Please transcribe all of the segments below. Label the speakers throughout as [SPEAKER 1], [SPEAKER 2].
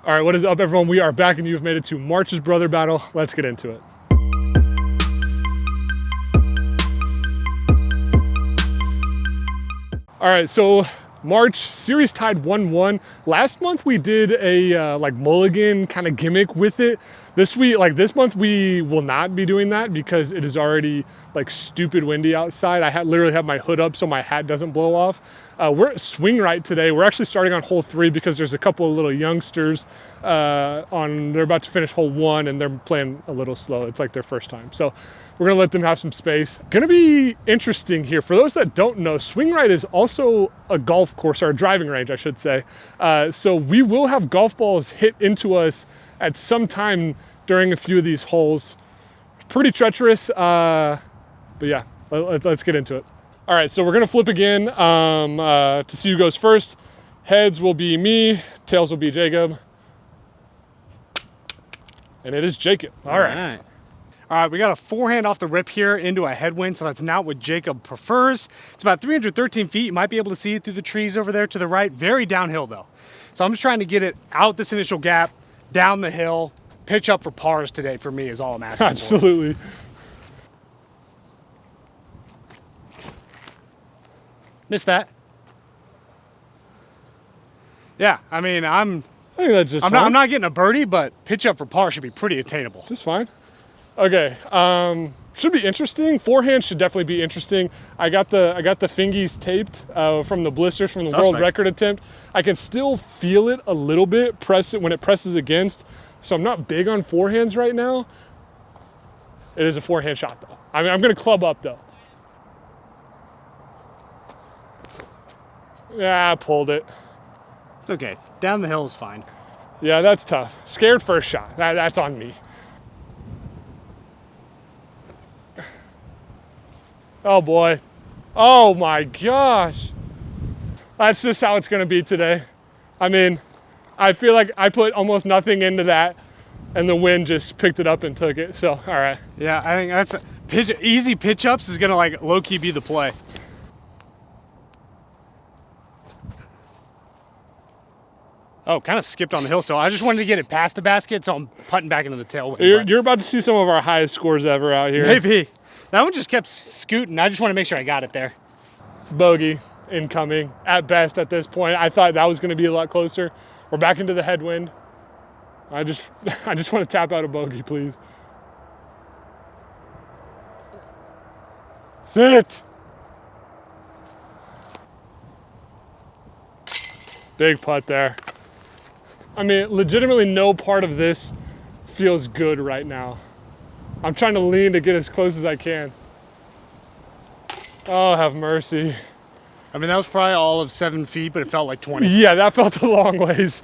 [SPEAKER 1] All right, what is up, everyone? We are back and you've made it to March's brother battle. Let's get into it. All right, so March series tied 1-1. Last month we did a like mulligan kind of gimmick with it. This month we will not be doing that because it is already like stupid windy outside. I literally have my hood up so my hat doesn't blow off. We're at swing right today. We're actually starting on hole 3 because there's a couple of little youngsters they're about to finish hole 1 and they're playing a little slow. It's like their first time. So we're gonna let them have some space. Gonna be interesting here. For those that don't know, swing right is also a golf course, or a driving range, I should say. So we will have golf balls hit into us at some time during a few of these holes. Pretty treacherous, but yeah, let's get into it. All right, so we're gonna flip again to see who goes first. Heads will be me, tails will be Jacob. And it is Jacob. All right.
[SPEAKER 2] All right, we got a forehand off the rip here into a headwind, so that's not what Jacob prefers. It's about 313 feet. You might be able to see it through the trees over there to the right. Very downhill, though. So I'm just trying to get it out this initial gap, down the hill, pitch up for pars today for me is all I'm asking
[SPEAKER 1] Absolutely.
[SPEAKER 2] for. Missed that. Yeah, I mean,
[SPEAKER 1] I think that's just fine.
[SPEAKER 2] I'm not getting a birdie, but pitch up for par should be pretty attainable.
[SPEAKER 1] Just fine. Okay, should be interesting. Forehand should definitely be interesting. I got the fingies taped from the blisters from the world record attempt. I can still feel it a little bit, press it when it presses against. So I'm not big on forehands right now. It is a forehand shot though. I mean, I'm gonna club up though. Yeah, I pulled it.
[SPEAKER 2] It's okay. Down the hill is fine.
[SPEAKER 1] Yeah, that's tough. Scared first shot. That's on me. Oh boy. Oh my gosh. That's just how it's gonna be today. I mean, I feel like I put almost nothing into that and the wind just picked it up and took it, so all right.
[SPEAKER 2] Yeah, I think that's easy pitch ups is gonna like low-key be the play. Oh, kind of skipped on the hill still. I just wanted to get it past the basket, so I'm putting back into the tailwind.
[SPEAKER 1] You're about to see some of our highest scores ever out here.
[SPEAKER 2] Maybe. That one just kept scooting. I just want to make sure I got it there.
[SPEAKER 1] Bogey incoming at best at this point. I thought that was going to be a lot closer. We're back into the headwind. I just want to tap out a bogey, please. Sit. Big putt there. I mean, legitimately no part of this feels good right now. I'm trying to lean to get as close as I can. Oh, have mercy.
[SPEAKER 2] I mean, that was probably all of 7 feet, but it felt like 20.
[SPEAKER 1] Yeah, that felt a long ways.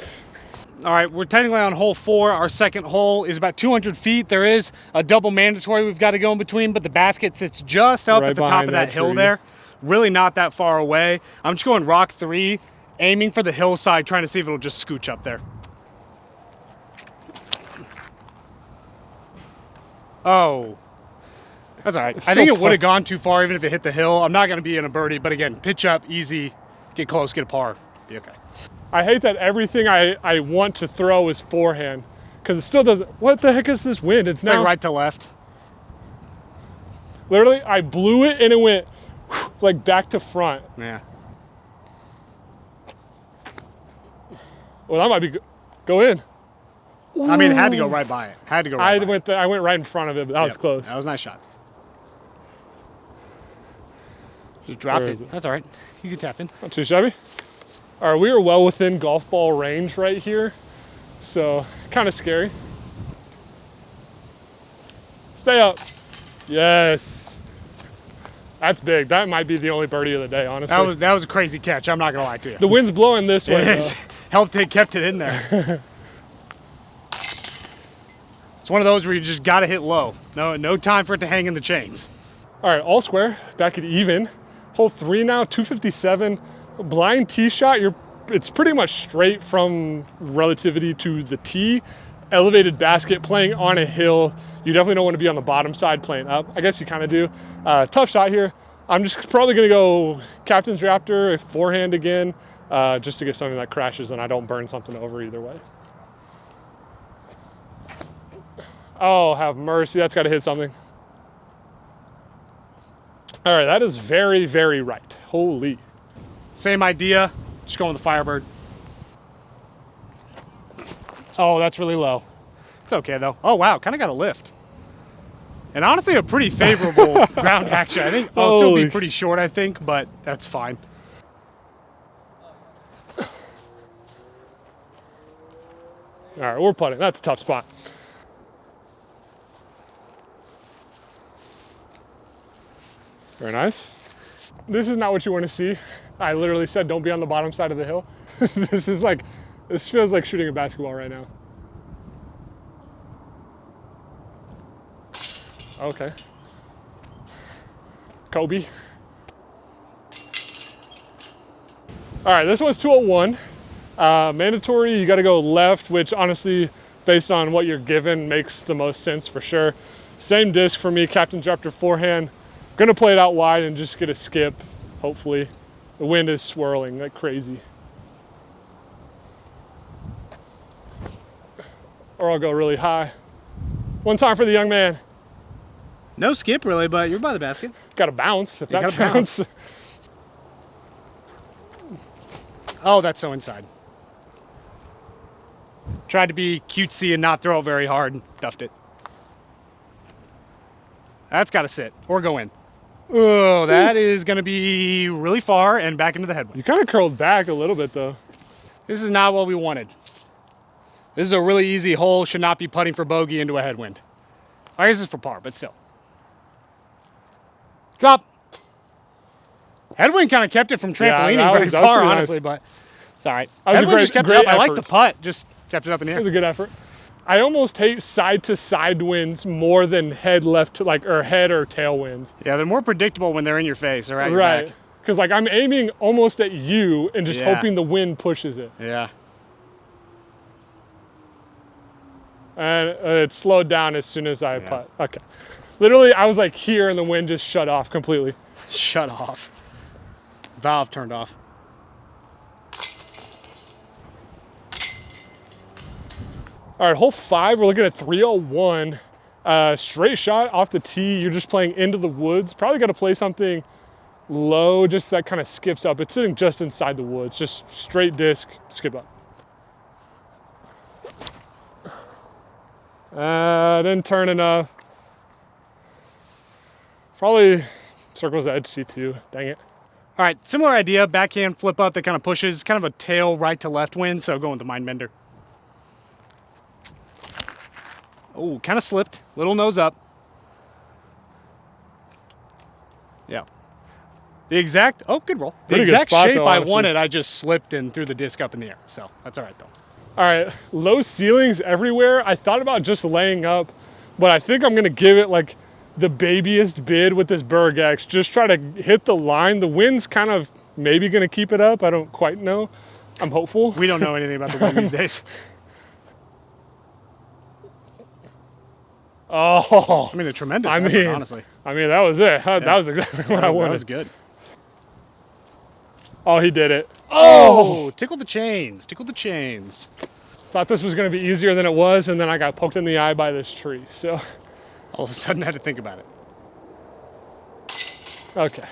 [SPEAKER 2] All right, we're technically on hole 4. Our second hole is about 200 feet. There is a double mandatory we've got to go in between, but the basket sits just up right at the top of that hill there. Really not that far away. I'm just going rock 3, aiming for the hillside, trying to see if it'll just scooch up there. Oh, that's all right. I think it would have gone too far even if it hit the hill. I'm not going to be in a birdie, but again, pitch up, easy, get close, get a par, be okay.
[SPEAKER 1] I hate that everything I want to throw is forehand because it still doesn't. What the heck is this wind? It's now
[SPEAKER 2] like right to left.
[SPEAKER 1] Literally, I blew it and it went like back to front.
[SPEAKER 2] Yeah.
[SPEAKER 1] Well, that might be go in.
[SPEAKER 2] Ooh. I mean, it had to go right by it. Had to go right by it.
[SPEAKER 1] I went right in front of it, but that was close.
[SPEAKER 2] That was a nice shot. Just dropped it. That's all right. Easy tap in.
[SPEAKER 1] Not too shabby. All right, we are well within golf ball range right here, so kind of scary. Stay up. Yes. That's big. That might be the only birdie of the day, honestly.
[SPEAKER 2] That was a crazy catch. I'm not going to lie to you.
[SPEAKER 1] The wind's blowing this way, though.
[SPEAKER 2] Kept it in there. It's one of those where you just got to hit low. No time for it to hang in the chains.
[SPEAKER 1] All right, all square, back at even. Hole 3 now, 257. Blind tee shot, it's pretty much straight from relativity to the tee. Elevated basket, playing on a hill. You definitely don't want to be on the bottom side playing up. I guess you kind of do. Tough shot here. I'm just probably going to go Captain's Raptor, forehand again, just to get something that crashes and I don't burn something over either way. Oh, have mercy. That's got to hit something. All right, that is very, very right. Holy.
[SPEAKER 2] Same idea, just going with the Firebird. Oh, that's really low. It's okay though. Oh wow, kind of got a lift. And honestly, a pretty favorable ground action. I think I'll still be pretty short, I think, but that's fine.
[SPEAKER 1] All right, we're putting. That's a tough spot. Very nice. This is not what you want to see. I literally said don't be on the bottom side of the hill. This feels like shooting a basketball right now. Okay. Kobe. All right, this one's 201. Mandatory, you gotta go left, which honestly, based on what you're given, makes the most sense for sure. Same disc for me, Captain's Raptor forehand. Gonna play it out wide and just get a skip, hopefully. The wind is swirling like crazy. Or I'll go really high. One time for the young man.
[SPEAKER 2] No skip really, but you're by the basket.
[SPEAKER 1] Gotta bounce, if that counts.
[SPEAKER 2] Oh, that's so inside. Tried to be cutesy and not throw it very hard and duffed it. That's gotta sit or go in. Oh, that is gonna be really far and back into the headwind.
[SPEAKER 1] You kind of curled back a little bit though.
[SPEAKER 2] This is not what we wanted. This is a really easy hole, should not be putting for bogey into a headwind. I guess it's for par, but still. Drop. Headwind kind of kept it from trampolining very far, honestly, but it's all right.
[SPEAKER 1] That was
[SPEAKER 2] Headwind just kept it up.
[SPEAKER 1] effort.
[SPEAKER 2] I like the putt, just kept it up in the air.
[SPEAKER 1] It was a good effort. I almost hate side to side winds more than head left to or head or tail winds.
[SPEAKER 2] Yeah, they're more predictable when they're in your face, all right? Right.
[SPEAKER 1] Because like I'm aiming almost at you and just hoping the wind pushes it.
[SPEAKER 2] Yeah.
[SPEAKER 1] And it slowed down as soon as I putt. Okay. Literally, I was like here and the wind just shut off completely.
[SPEAKER 2] Shut off. Valve turned off.
[SPEAKER 1] All right, hole 5, we're looking at 301. Straight shot off the tee. You're just playing into the woods. Probably got to play something low, just that kind of skips up. It's sitting just inside the woods. Just straight disc, skip up. Didn't turn enough. Probably circles the edge C2. Dang it.
[SPEAKER 2] All right, similar idea. Backhand flip up that kind of pushes. Kind of a tail right to left wind, so going with the mind bender. Oh, kind of slipped. Little nose up. Yeah. The exact, oh, good roll. The exact shape I wanted, I just slipped and threw the disc up in the air. So that's all right, though.
[SPEAKER 1] All right, low ceilings everywhere. I thought about just laying up, but I think I'm going to give it like the babyest bid with this Berg X. Just try to hit the line. The wind's kind of maybe going to keep it up. I don't quite know. I'm hopeful.
[SPEAKER 2] We don't know anything about the wind these days.
[SPEAKER 1] Oh,
[SPEAKER 2] I mean, a tremendous effort, honestly.
[SPEAKER 1] I mean, that was it. That was exactly what I wanted.
[SPEAKER 2] That was good.
[SPEAKER 1] Oh, he did it.
[SPEAKER 2] Oh, tickle the chains. Tickle the chains.
[SPEAKER 1] Thought this was going to be easier than it was, and then I got poked in the eye by this tree. So,
[SPEAKER 2] all of a sudden, I had to think about it.
[SPEAKER 1] Okay.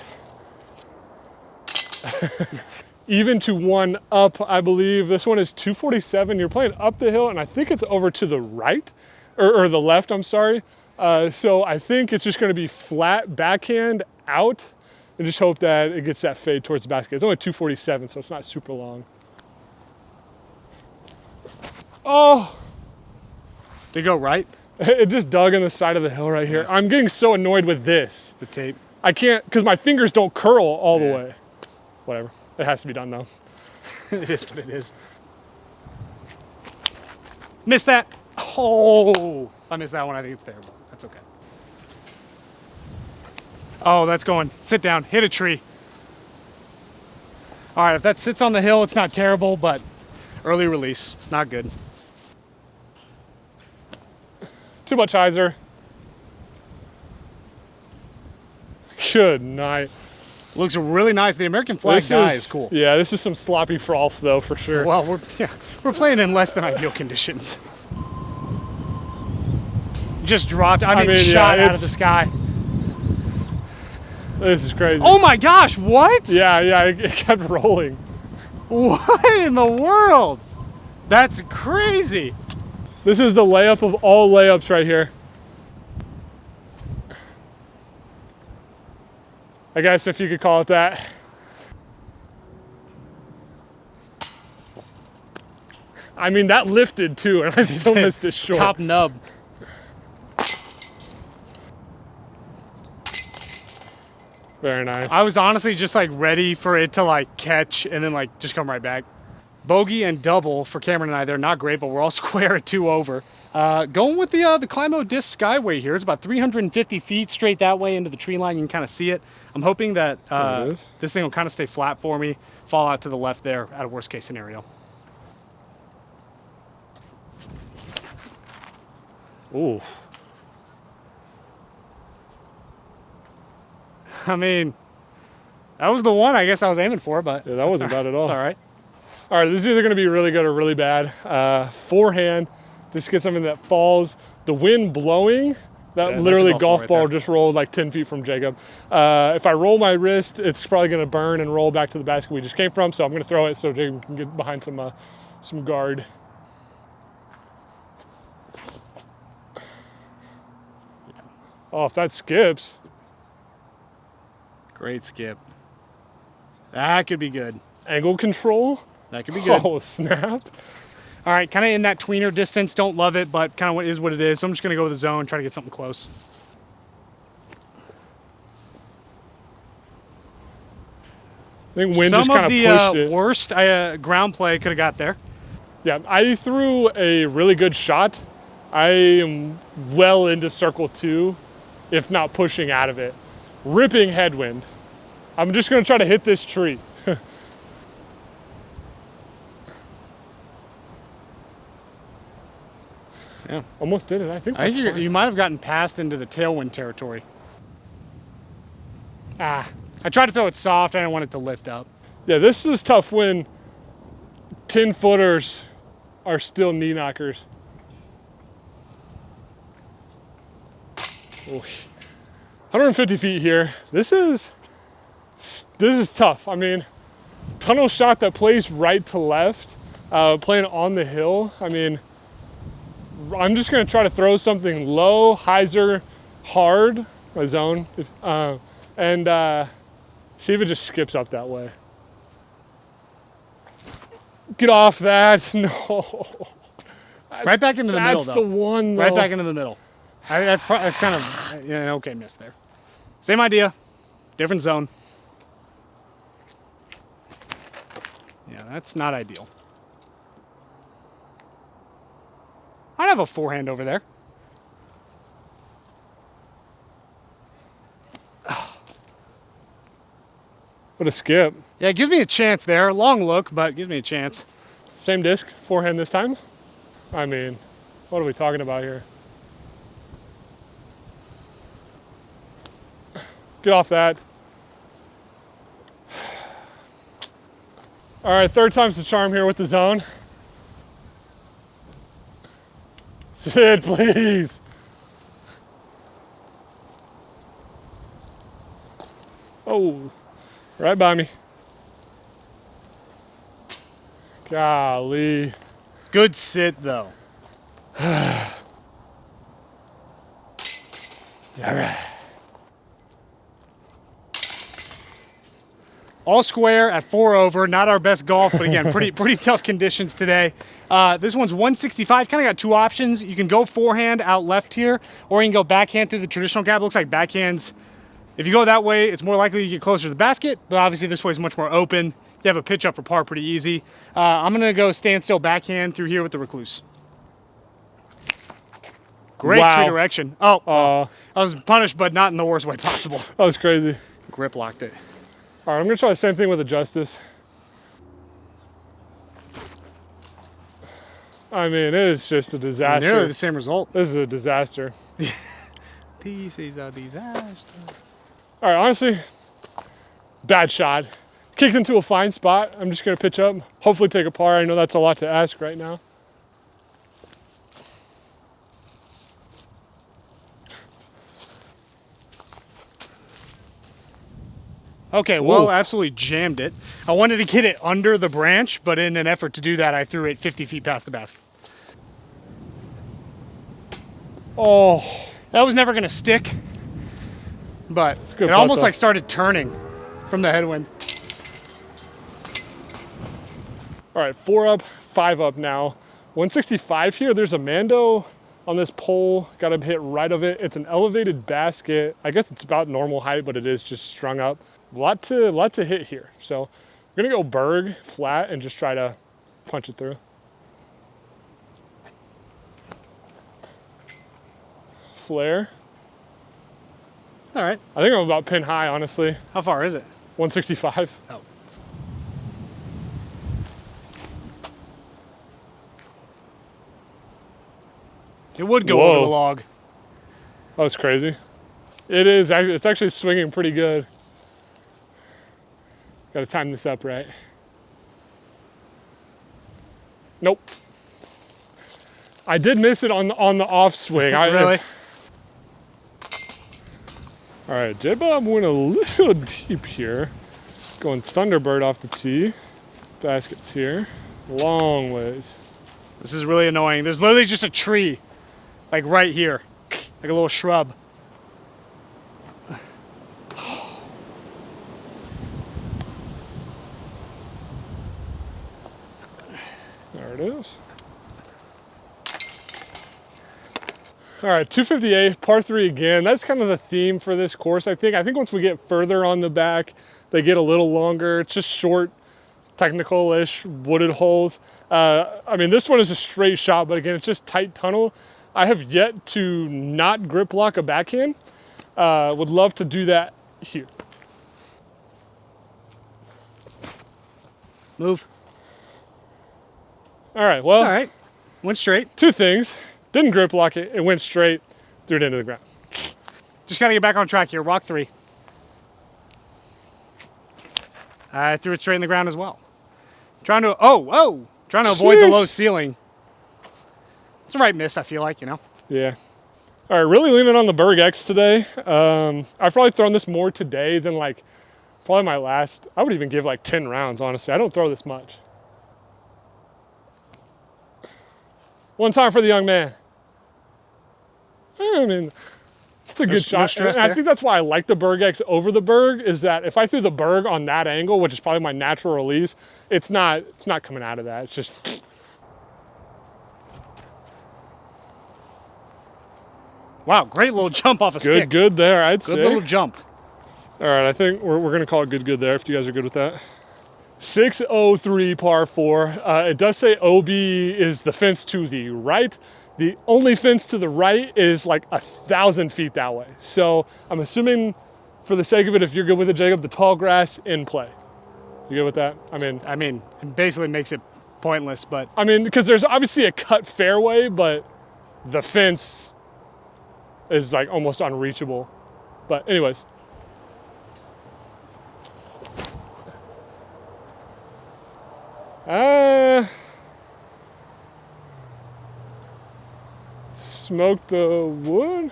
[SPEAKER 1] Even to one up, I believe. This one is 247. You're playing up the hill, and I think it's over to the right. Or the left, I'm sorry. So I think it's just gonna be flat backhand out and just hope that it gets that fade towards the basket. It's only 247, so it's not super long. Oh!
[SPEAKER 2] Did it go right?
[SPEAKER 1] It just dug in the side of the hill right here. Yeah. I'm getting so annoyed with this.
[SPEAKER 2] The tape.
[SPEAKER 1] I can't, because my fingers don't curl all the way. Whatever, it has to be done though.
[SPEAKER 2] It is what it is. Missed that. Oh, I missed that one. I think it's terrible. That's okay. Oh, that's going. Sit down. Hit a tree. All right, if that sits on the hill, it's not terrible, but early release, not good.
[SPEAKER 1] Too much hyzer. Good night.
[SPEAKER 2] Looks really nice. The American flag guy is cool.
[SPEAKER 1] Yeah, this is some sloppy froth though, for sure.
[SPEAKER 2] Well, we're playing in less than ideal conditions. just dropped. I mean shot out of the sky.
[SPEAKER 1] This is crazy.
[SPEAKER 2] Oh my gosh, what?
[SPEAKER 1] Yeah, it kept rolling.
[SPEAKER 2] What in the world? That's crazy.
[SPEAKER 1] This is the layup of all layups right here. I guess if you could call it that. I mean, that lifted too, and I still missed it short.
[SPEAKER 2] Top nub.
[SPEAKER 1] Very nice.
[SPEAKER 2] I was honestly just like ready for it to like catch and then like just come right back. Bogey and double for Cameron and I. They're not great, but we're all square at 2 over. Going with the Climo Disc Skyway here. It's about 350 feet straight that way into the tree line. You can kind of see it. I'm hoping that this thing will kind of stay flat for me, fall out to the left there at a worst case scenario.
[SPEAKER 1] Oof.
[SPEAKER 2] I mean, that was the one I guess I was aiming for, but
[SPEAKER 1] yeah, that wasn't bad at all.
[SPEAKER 2] It's all right.
[SPEAKER 1] All right, this is either going to be really good or really bad. Forehand, just get something that falls. The wind blowing, that literally golf ball just rolled like 10 feet from Jacob. If I roll my wrist, it's probably going to burn and roll back to the basket we just came from. So I'm going to throw it so Jacob can get behind some guard. Oh, if that skips.
[SPEAKER 2] Great skip. That could be good.
[SPEAKER 1] Angle control.
[SPEAKER 2] That could be good.
[SPEAKER 1] Oh, snap.
[SPEAKER 2] All right, kind of in that tweener distance. Don't love it, but kind of what is what it is. So I'm just going to go with the zone, try to get something close.
[SPEAKER 1] I think wind just kind of pushed it.
[SPEAKER 2] Some of the worst ground play could have got there.
[SPEAKER 1] Yeah, I threw a really good shot. I am well into circle 2, if not pushing out of it. Ripping headwind. I'm just going to try to hit this tree.
[SPEAKER 2] Yeah,
[SPEAKER 1] almost did it. I think that's fine.
[SPEAKER 2] You might have gotten passed into the tailwind territory. I tried to throw it soft. I didn't want it to lift up.
[SPEAKER 1] Yeah, this is tough when 10-footers are still knee knockers. Ooh. 150 feet here. This is tough. I mean, tunnel shot that plays right to left, playing on the hill. I mean, I'm just gonna try to throw something low, hyzer, hard, my zone, and see if it just skips up that way. Get off that, no.
[SPEAKER 2] Right back into the middle, though.
[SPEAKER 1] That's the one, though.
[SPEAKER 2] Right back into the middle. That's kind of an okay miss there. Same idea, different zone. Yeah, that's not ideal. I'd have a forehand over there.
[SPEAKER 1] What a skip.
[SPEAKER 2] Yeah, give me a chance there. Long look, but give me a chance.
[SPEAKER 1] Same disc, forehand this time? I mean, what are we talking about here? Get off that. All right, third time's the charm here with the zone. Sid, please. Oh, right by me. Golly.
[SPEAKER 2] Good sit, though.
[SPEAKER 1] All right.
[SPEAKER 2] All square at 4 over. Not our best golf, but again, pretty tough conditions today. This one's 165. Kind of got two options. You can go forehand out left here, or you can go backhand through the traditional gap. It looks like backhands. If you go that way, it's more likely you get closer to the basket, but obviously this way is much more open. You have a pitch up for par pretty easy. I'm going to go standstill backhand through here with the recluse. Great tree direction. Oh, I was punished, but not in the worst way possible.
[SPEAKER 1] That was crazy.
[SPEAKER 2] Grip locked it.
[SPEAKER 1] All right, I'm gonna try the same thing with a Justice. I mean, it is just a disaster.
[SPEAKER 2] Nearly the same result.
[SPEAKER 1] This is a disaster.
[SPEAKER 2] This is a disaster.
[SPEAKER 1] All right, honestly, bad shot. Kicked into a fine spot. I'm just gonna pitch up, hopefully take a par. I know that's a lot to ask right now.
[SPEAKER 2] Okay, well, absolutely jammed it. I wanted to get it under the branch, but in an effort to do that, I threw it 50 feet past the basket.
[SPEAKER 1] Oh.
[SPEAKER 2] That was never gonna stick, but it almost like started turning from the headwind.
[SPEAKER 1] All right, 4 up, 5 up now. 165 here, there's a Mando on this pole, got to hit right of it. It's an elevated basket. I guess it's about normal height, but it is just strung up. A lot to hit here. So we're gonna go Berg flat and just try to punch it through. Flare.
[SPEAKER 2] All right.
[SPEAKER 1] I think I'm about pin high, honestly.
[SPEAKER 2] How far is it?
[SPEAKER 1] 165.
[SPEAKER 2] Oh. It would go over the log.
[SPEAKER 1] That was crazy. It is. It's actually swinging pretty good. Got to time this up right. Nope. I did miss it on the off swing.
[SPEAKER 2] Really?
[SPEAKER 1] All right, J-Bob went a little deep here. Going Thunderbird off the tee. Basket's here. Long ways.
[SPEAKER 2] This is really annoying. There's literally just a tree, like right here, like a little shrub.
[SPEAKER 1] There it is. All right, 258, par 3 again. That's kind of the theme for this course, I think. I think once we get further on the back, they get a little longer. It's just short, technical-ish wooded holes. I mean, this one is a straight shot, but again, it's just tight tunnel. I have yet to not grip lock a backhand. Would love to do that here.
[SPEAKER 2] Move.
[SPEAKER 1] All right, well.
[SPEAKER 2] All right, went straight.
[SPEAKER 1] 2 things. Didn't grip lock it, it went straight, threw it into the ground.
[SPEAKER 2] Just gotta get back on track here, rock 3. I threw it straight in the ground as well. Trying to avoid the low ceiling. It's the right miss, I feel like, you know?
[SPEAKER 1] Yeah. All right, really leaning on the Berg X today. I've probably thrown this more today than like, probably my last, I would even give like 10 rounds, honestly. I don't throw this much. One time for the young man. I mean, it's a good shot.
[SPEAKER 2] No stress
[SPEAKER 1] I think that's why I like the Berg X over the Berg, is that if I threw the Berg on that angle, which is probably my natural release, it's not coming out of that. It's just.
[SPEAKER 2] Wow, great little jump off a stick.
[SPEAKER 1] Good there, I'd say.
[SPEAKER 2] Good little jump.
[SPEAKER 1] All right, I think we're going to call it good there if you guys are good with that. 603 par 4. It does say OB is the fence to the right. The only fence to the right is like 1,000 feet that way. So I'm assuming, for the sake of it, if you're good with it, Jacob, the tall grass in play. You good with that? I mean,
[SPEAKER 2] it basically makes it pointless, but.
[SPEAKER 1] I mean, because there's obviously a cut fairway, but the fence is like almost unreachable. But anyways. Smoked the wood. A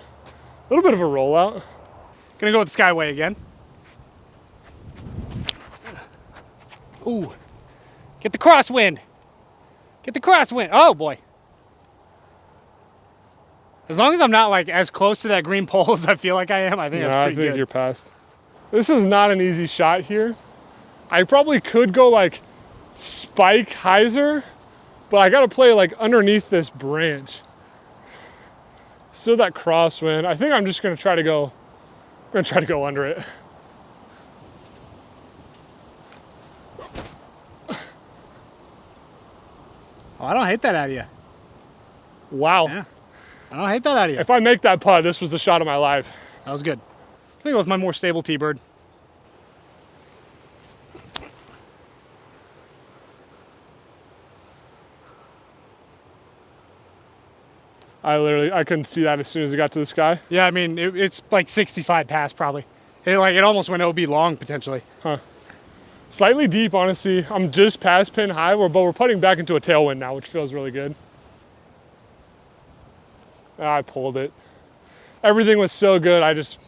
[SPEAKER 1] little bit of a rollout.
[SPEAKER 2] Gonna go with the Skyway again. Ooh. Get the crosswind. Get the crosswind. Oh boy. As long as I'm not like as close to that green pole as I feel like I am, I think that's pretty good.
[SPEAKER 1] I think you're past. This is not an easy shot here. I probably could go like spike hyzer, but I gotta play like underneath this branch. Still that crosswind. I think I'm just gonna try to go under it.
[SPEAKER 2] Oh, I don't hate that out of you.
[SPEAKER 1] Wow.
[SPEAKER 2] Yeah. I don't hate that out of you.
[SPEAKER 1] If I make that putt, this was the shot of my life.
[SPEAKER 2] That was good. I think it was my more stable T-bird.
[SPEAKER 1] I couldn't see that as soon as it got to the sky.
[SPEAKER 2] Yeah, I mean, it's like 65 past probably. It almost went OB long potentially.
[SPEAKER 1] Huh. Slightly deep, honestly. I'm just past pin high, but we're putting back into a tailwind now, which feels really good. I pulled it. Everything was so good, I just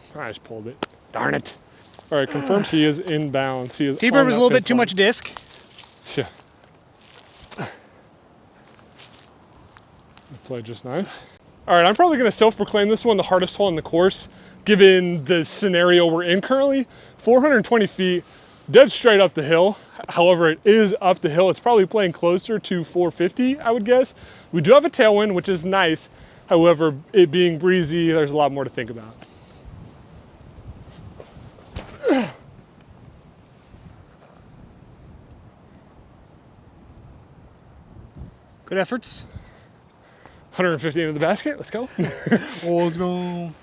[SPEAKER 1] pulled it. Darn it. All right, confirmed he is inbounds. He is
[SPEAKER 2] T-bird was a little bit too
[SPEAKER 1] line.
[SPEAKER 2] much disc.
[SPEAKER 1] Yeah. Played just nice. All right, I'm probably gonna self-proclaim this one the hardest hole in the course, given the scenario we're in currently. 420 feet, dead straight up the hill. However, it is up the hill. It's probably playing closer to 450, I would guess. We do have a tailwind, which is nice. However, it being breezy, there's a lot more to think about.
[SPEAKER 2] Good efforts.
[SPEAKER 1] 150 into the basket, let's go.
[SPEAKER 2] Let's go.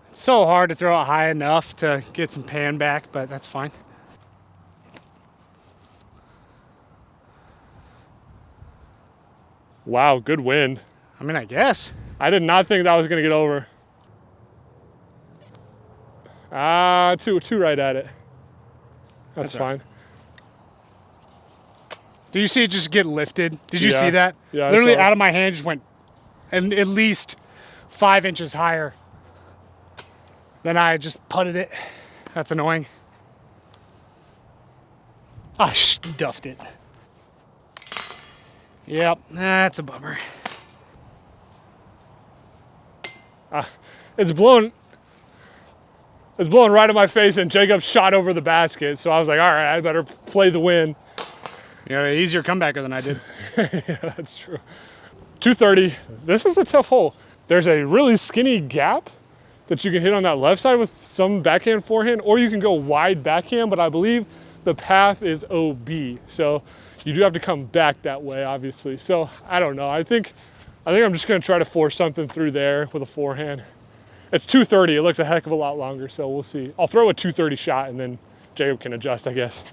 [SPEAKER 2] It's so hard to throw it high enough to get some pan back, but that's fine.
[SPEAKER 1] Wow, good wind.
[SPEAKER 2] I mean, I guess.
[SPEAKER 1] I did not think that was gonna get over. Two right at it. That's fine.
[SPEAKER 2] Do you see it just get lifted? Did you
[SPEAKER 1] Yeah.
[SPEAKER 2] see that?
[SPEAKER 1] Yeah, I
[SPEAKER 2] Literally
[SPEAKER 1] saw it.
[SPEAKER 2] out of my hand just went and at least 5 inches higher than I just putted it. That's annoying. Ah, stuffed it. Yep, that's a bummer.
[SPEAKER 1] It's blowing right in my face, and Jacob shot over the basket. So I was like, all right, I better play the win.
[SPEAKER 2] Yeah, easier comebacker than I did.
[SPEAKER 1] Yeah, that's true. 230. This is a tough hole. There's a really skinny gap that you can hit on that left side with some backhand, forehand, or you can go wide backhand, but I believe the path is OB. So you do have to come back that way, obviously. So I don't know. I think I'm just gonna try to force something through there with a forehand. It's 230. It looks a heck of a lot longer, so we'll see. I'll throw a 230 shot and then Jacob can adjust, I guess.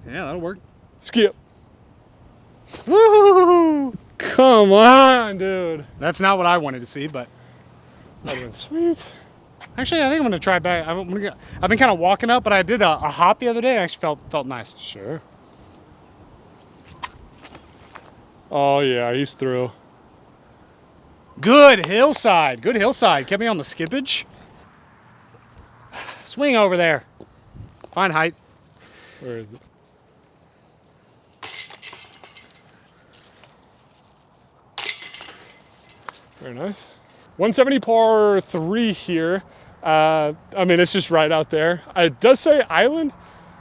[SPEAKER 2] Yeah, that'll work.
[SPEAKER 1] Skip. Woo! Come on, dude.
[SPEAKER 2] That's not what I wanted to see, but
[SPEAKER 1] That'd been sweet.
[SPEAKER 2] actually, I think I'm gonna try back. I've been kind of walking up, but I did a hop the other day. I actually felt nice.
[SPEAKER 1] Sure. Oh yeah, he's through.
[SPEAKER 2] Good hillside. Good hillside. Kept me on the skippage. Swing over there. Fine height.
[SPEAKER 1] Where is it? Very nice. 170 par 3 here. I mean, it's just right out there. It does say island.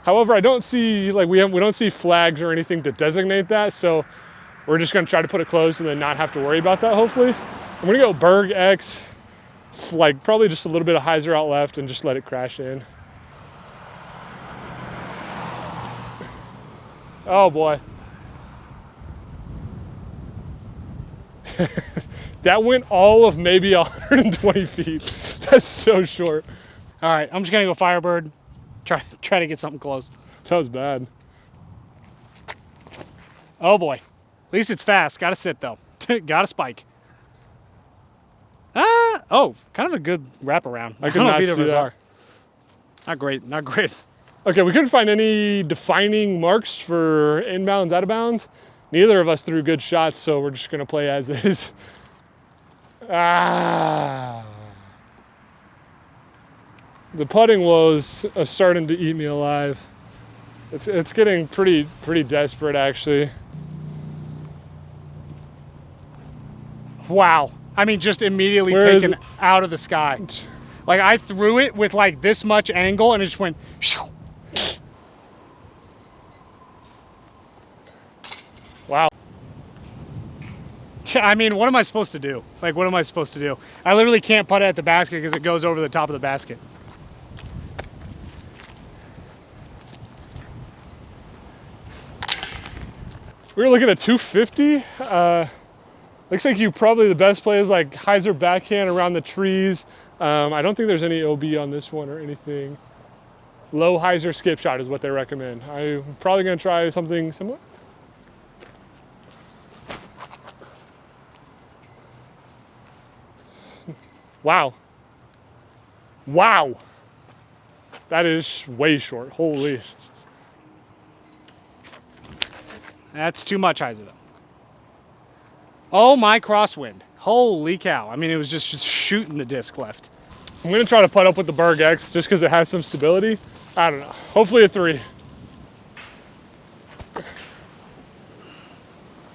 [SPEAKER 1] However, I don't see, like, we don't see flags or anything to designate that. So we're just gonna try to put it closed and then not have to worry about that, hopefully. I'm gonna go Berg X, like probably just a little bit of hyzer out left and just let it crash in. Oh boy. That went all of maybe 120 feet. That's so short.
[SPEAKER 2] All right, I'm just gonna go Firebird. Try to get something close.
[SPEAKER 1] That was bad.
[SPEAKER 2] Oh boy. At least it's fast. Gotta sit though. Gotta spike. Oh, kind of a good wraparound.
[SPEAKER 1] I could
[SPEAKER 2] don't know
[SPEAKER 1] not
[SPEAKER 2] if either
[SPEAKER 1] see
[SPEAKER 2] of us
[SPEAKER 1] that.
[SPEAKER 2] are. Not great. Not great.
[SPEAKER 1] Okay, we couldn't find any defining marks for inbounds, out of bounds. Neither of us threw good shots, so we're just gonna play as is. The putting was starting to eat me alive. It's getting pretty desperate, actually.
[SPEAKER 2] Wow. I mean, just immediately
[SPEAKER 1] Where is
[SPEAKER 2] taken
[SPEAKER 1] it?
[SPEAKER 2] out of the sky. Like I threw it with like this much angle and it just went.
[SPEAKER 1] Wow.
[SPEAKER 2] I mean, what am I supposed to do? Like, what am I supposed to do? I literally can't putt it at the basket because it goes over the top of the basket.
[SPEAKER 1] We were looking at 250. Looks like the best play is like hyzer backhand around the trees. I don't think there's any OB on this one or anything. Low hyzer skip shot is what they recommend. I'm probably gonna try something similar. Wow. Wow. That is way short, holy.
[SPEAKER 2] That's too much hyzer though. Oh my crosswind. Holy cow. I mean, it was just shooting the disc left.
[SPEAKER 1] I'm gonna try to putt up with the Berg X just because it has some stability. I don't know. Hopefully a 3.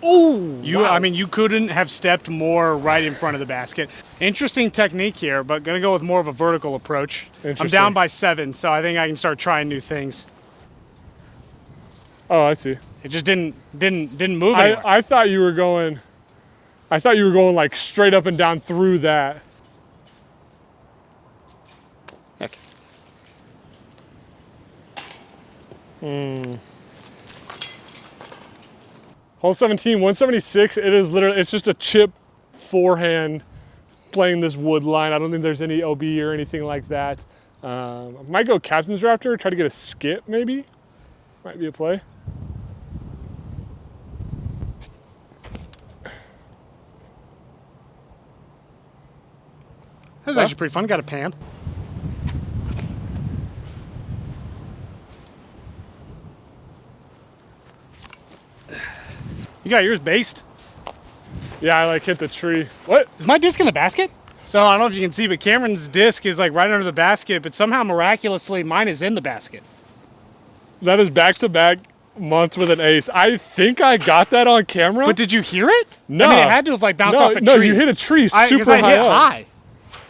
[SPEAKER 1] Ooh, wow.
[SPEAKER 2] I mean, you couldn't have stepped more right in front of the basket. Interesting technique here, but gonna go with more of a vertical approach. I'm down by 7, so I think I can start trying new things.
[SPEAKER 1] Oh, I see.
[SPEAKER 2] It just didn't move anywhere.
[SPEAKER 1] I thought you were going like straight up and down through that.
[SPEAKER 2] Heck.
[SPEAKER 1] Hole 17, 176. It is literally, it's just a chip forehand playing this wood line. I don't think there's any OB or anything like that. Might go Captain's Raptor, try to get a skip maybe. Might be a play.
[SPEAKER 2] That was actually pretty fun. Got a pan. You got yours based?
[SPEAKER 1] Yeah, I like hit the tree. What?
[SPEAKER 2] Is my disc in the basket? So I don't know if you can see, but Cameron's disc is like right under the basket, but somehow miraculously mine is in the basket.
[SPEAKER 1] That is back-to-back months with an ace. I think I got that on camera.
[SPEAKER 2] But did you hear it?
[SPEAKER 1] No.
[SPEAKER 2] I mean, it had to have like bounced off a tree.
[SPEAKER 1] No, you hit a tree super high up.
[SPEAKER 2] High.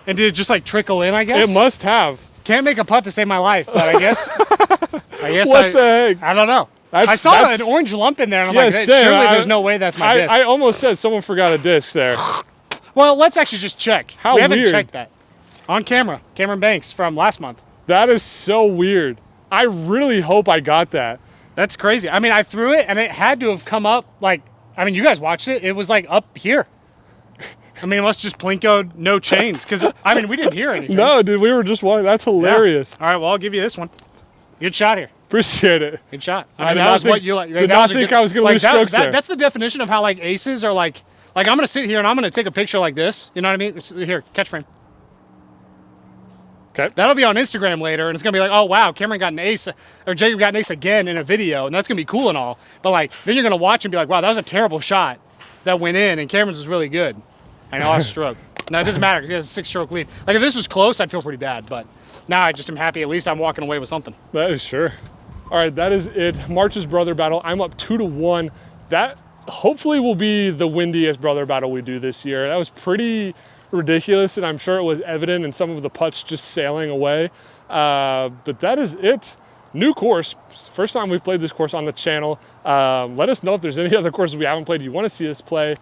[SPEAKER 2] And did it just like trickle in, I guess?
[SPEAKER 1] It must have.
[SPEAKER 2] Can't make a putt to save my life, but I guess.
[SPEAKER 1] What the heck?
[SPEAKER 2] I don't know. I saw an orange lump in there, and I'm like, surely there's no way that's my disc.
[SPEAKER 1] I almost said someone forgot a disc there.
[SPEAKER 2] Well, let's actually just check.
[SPEAKER 1] How
[SPEAKER 2] we
[SPEAKER 1] weird.
[SPEAKER 2] haven't checked that. On camera. Cameron Banks from last month.
[SPEAKER 1] That is so weird. I really hope I got that.
[SPEAKER 2] That's crazy. I mean, I threw it, and it had to have come up, like, I mean, you guys watched it. It was, like, up here. I mean, let's just plinkoed no chains, because, I mean, we didn't hear anything.
[SPEAKER 1] No, dude, we were just watching. That's hilarious.
[SPEAKER 2] Yeah. All right, well, I'll give you this one. Good shot here.
[SPEAKER 1] Appreciate it.
[SPEAKER 2] Good shot.
[SPEAKER 1] I mean, that was what you like. Did not think I was going to lose strokes there.
[SPEAKER 2] That's the definition of how, like, aces are, like I'm going to sit here and I'm going to take a picture like this. You know what I mean? Here, catch frame.
[SPEAKER 1] Okay.
[SPEAKER 2] That'll be on Instagram later, and it's going to be like, oh, wow, Cameron got an ace, or Jacob got an ace again in a video, and that's going to be cool and all. But, like, then you're going to watch and be like, wow, that was a terrible shot that went in, and Cameron's was really good. I know, I lost a stroke. No, it doesn't matter because he has a 6-stroke lead. Like, if this was close, I'd feel pretty bad, but now I just am happy. At least I'm walking away with something.
[SPEAKER 1] That is sure. All right, that is it. March's brother battle. I'm up 2-1. That hopefully will be the windiest brother battle we do this year. That was pretty ridiculous, and I'm sure it was evident in some of the putts just sailing away. But that is it. New course. First time we've played this course on the channel. Let us know if there's any other courses we haven't played you want to see us play.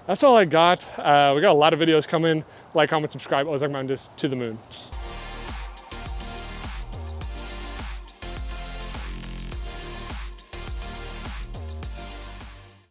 [SPEAKER 1] That's all I got. We got a lot of videos coming. Like, comment, subscribe. Always recommend this to the moon.